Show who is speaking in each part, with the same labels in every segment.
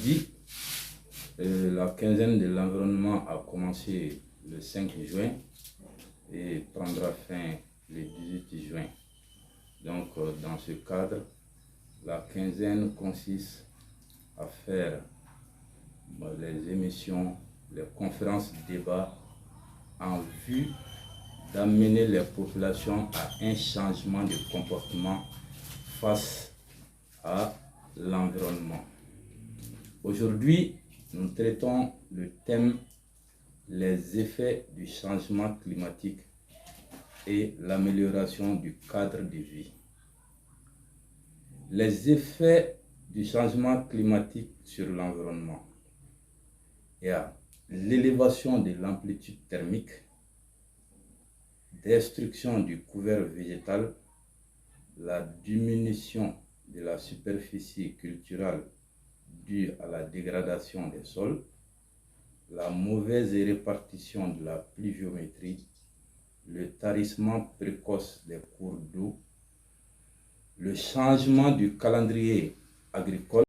Speaker 1: dit, la quinzaine de l'environnement a commencé le 5 juin et prendra fin le 18 juin. Donc, dans ce cadre, la quinzaine consiste à faire les émissions, les conférences, débats en vue d'amener les populations à un changement de comportement face à l'environnement. Aujourd'hui, nous traitons le thème les effets du changement climatique et l'amélioration du cadre de vie. Les effets du changement climatique sur l'environnement. Il y a l'élévation de l'amplitude thermique, destruction du couvert végétal, la diminution de la superficie culturelle due à la dégradation des sols, la mauvaise répartition de la pluviométrie, le tarissement précoce des cours d'eau, le changement du calendrier agricole,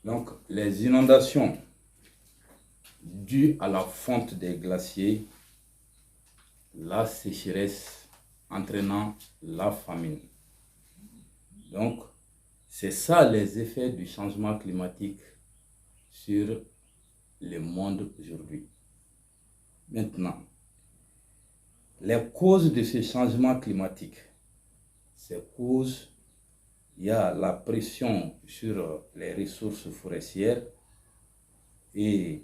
Speaker 1: donc les inondations dues à la fonte des glaciers, la sécheresse entraînant la famine. Donc, c'est ça les effets du changement climatique sur le monde aujourd'hui. Maintenant, les causes de ce changement climatique, ces causes, il y a la pression sur les ressources forestières et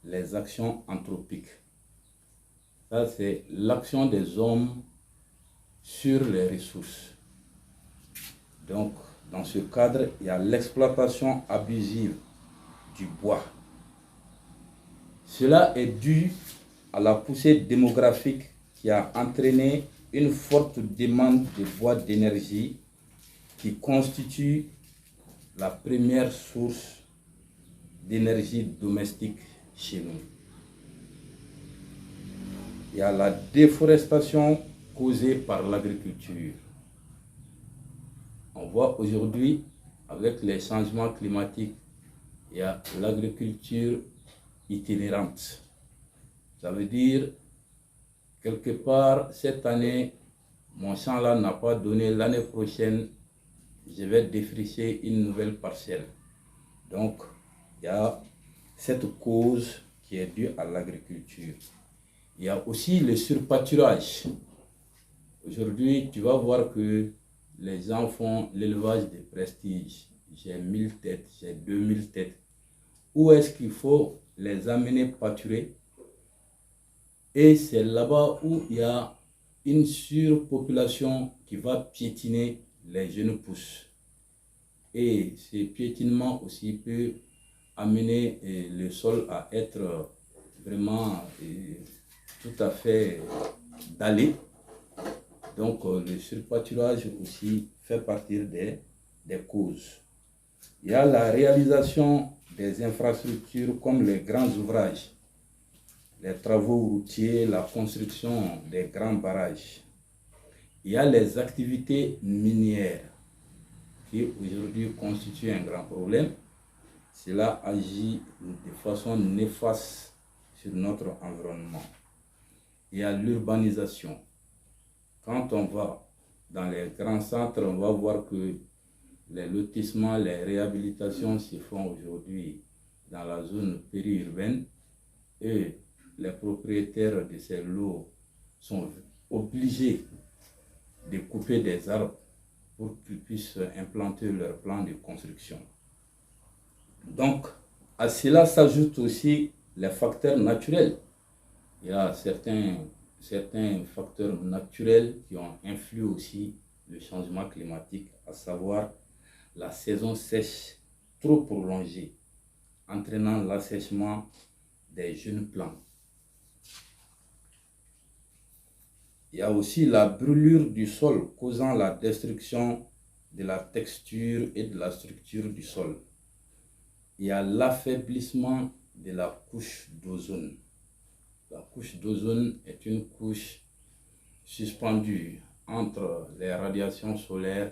Speaker 1: les actions anthropiques. Ça, c'est l'action des hommes sur les ressources. Donc, dans ce cadre, il y a l'exploitation abusive du bois. Cela est dû à la poussée démographique qui a entraîné une forte demande de bois d'énergie qui constitue la première source d'énergie domestique chez nous. Il y a la déforestation causée par l'agriculture. On voit aujourd'hui, avec les changements climatiques, il y a l'agriculture itinérante. Ça veut dire, quelque part, cette année, mon champ là n'a pas donné, l'année prochaine, je vais défricher une nouvelle parcelle. Donc, il y a cette cause qui est due à l'agriculture. Il y a aussi le surpâturage. Aujourd'hui, tu vas voir que les gens font l'élevage de prestige. J'ai 1000 têtes, j'ai 2000 têtes. Où est-ce qu'il faut les amener pâturer? Et c'est là-bas où il y a une surpopulation qui va piétiner les jeunes pousses. Et ce piétinement aussi peut amener le sol à être vraiment tout à fait dallé. Donc le surpâturage aussi fait partie des causes. Il y a la réalisation des infrastructures comme les grands ouvrages, les travaux routiers, la construction des grands barrages. Il y a les activités minières qui aujourd'hui constituent un grand problème. Cela agit de façon néfaste sur notre environnement. Il y a l'urbanisation. Quand on va dans les grands centres, on va voir que les lotissements, les réhabilitations se font aujourd'hui dans la zone périurbaine et les propriétaires de ces lots sont obligés de couper des arbres pour qu'ils puissent implanter leur plan de construction. Donc, à cela s'ajoutent aussi les facteurs naturels. Il y a certains facteurs naturels qui ont influé aussi le changement climatique, à savoir la saison sèche trop prolongée, entraînant l'assèchement des jeunes plants. Il y a aussi la brûlure du sol causant la destruction de la texture et de la structure du sol. Il y a l'affaiblissement de la couche d'ozone. La couche d'ozone est une couche suspendue entre les radiations solaires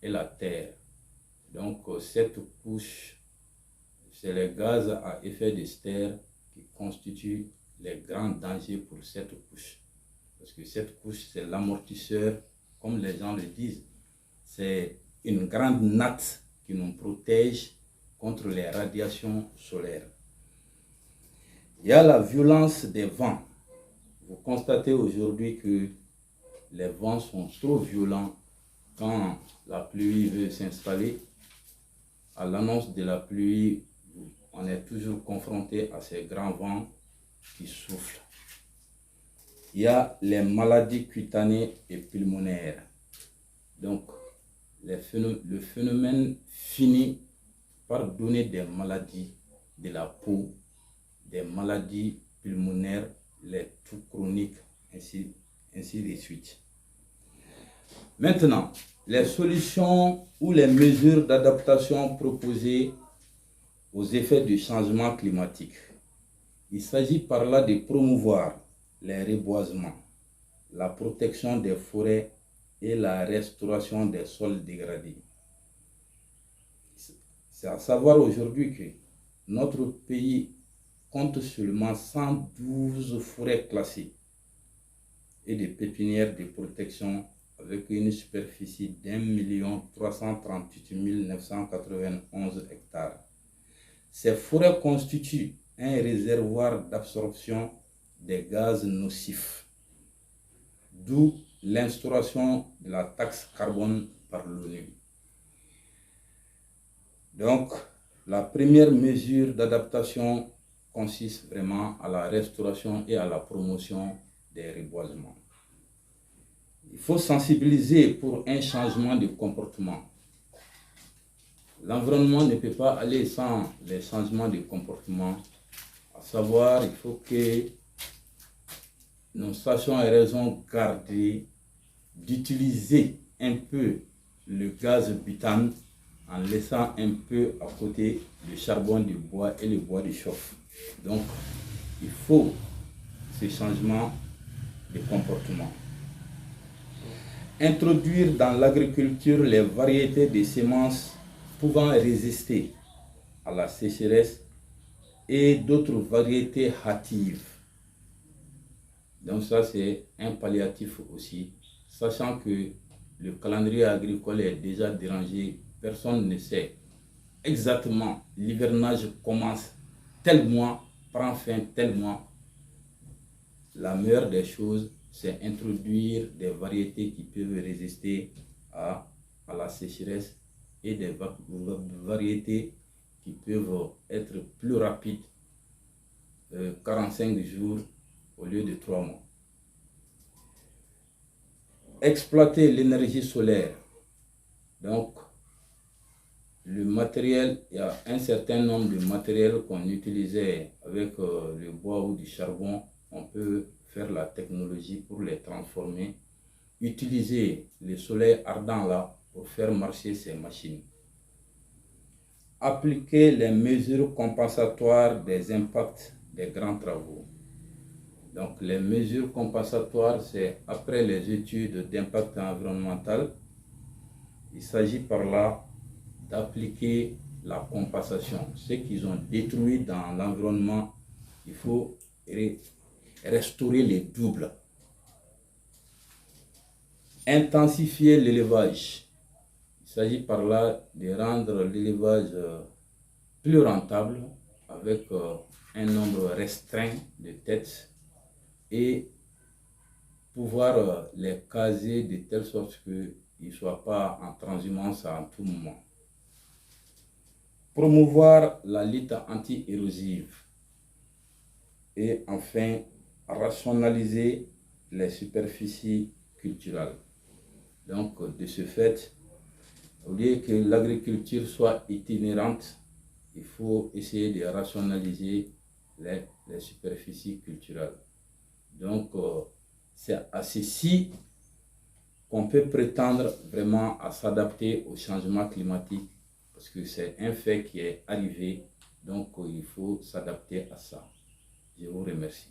Speaker 1: et la Terre. Donc cette couche c'est les gaz à effet de serre qui constituent les grands dangers pour cette couche. Parce que cette couche, c'est l'amortisseur, comme les gens le disent. C'est une grande natte qui nous protège contre les radiations solaires. Il y a la violence des vents. Vous constatez aujourd'hui que les vents sont trop violents quand la pluie veut s'installer. À l'annonce de la pluie, on est toujours confronté à ces grands vents qui soufflent. Il y a les maladies cutanées et pulmonaires. Donc, le phénomène finit par donner des maladies de la peau, des maladies pulmonaires, les toux chroniques, ainsi de suite. Maintenant, les solutions ou les mesures d'adaptation proposées aux effets du changement climatique. Il s'agit par là de promouvoir les reboisements, la protection des forêts et la restauration des sols dégradés. C'est à savoir aujourd'hui que notre pays compte seulement 112 forêts classées et des pépinières de protection avec une superficie d'1 338 991 hectares. Ces forêts constituent un réservoir d'absorption des gaz nocifs, d'où l'instauration de la taxe carbone par l'ONU. Donc, la première mesure d'adaptation consiste vraiment à la restauration et à la promotion des reboisements. Il faut sensibiliser pour un changement de comportement. L'environnement ne peut pas aller sans les changements de comportement. À savoir, il faut que nous sachions et raison garder d'utiliser un peu le gaz butane en laissant un peu à côté le charbon du bois et le bois de chauffe. Donc, il faut ce changement de comportement. Introduire dans l'agriculture les variétés de semences pouvant résister à la sécheresse et d'autres variétés hâtives. Donc ça, c'est un palliatif aussi, sachant que le calendrier agricole est déjà dérangé. Personne ne sait exactement l'hivernage commence tel mois, prend fin tel mois. La meilleure des choses, c'est introduire des variétés qui peuvent résister à la sécheresse et des variétés qui peuvent être plus rapides, 45 jours au lieu de 3 mois. Exploiter l'énergie solaire. Donc, le matériel, il y a un certain nombre de matériels qu'on utilisait avec le bois ou du charbon. On peut faire la technologie pour les transformer. Utiliser le soleil ardent là pour faire marcher ces machines. Appliquer les mesures compensatoires des impacts des grands travaux. Donc les mesures compensatoires, c'est après les études d'impact environnemental. Il s'agit par là d'appliquer la compensation. Ce qu'ils ont détruit dans l'environnement, il faut restaurer les doubles. Intensifier l'élevage. Il s'agit par là de rendre l'élevage plus rentable avec un nombre restreint de têtes et pouvoir les caser de telle sorte qu'ils ne soient pas en transhumance à tout moment. Promouvoir la lutte anti-érosive et enfin rationaliser les superficies culturelles. Donc de ce fait, au lieu que l'agriculture soit itinérante, il faut essayer de rationaliser les superficies culturelles. Donc c'est à ceci qu'on peut prétendre vraiment à s'adapter au changement climatique, parce que c'est un fait qui est arrivé, donc il faut s'adapter à ça. Je vous remercie.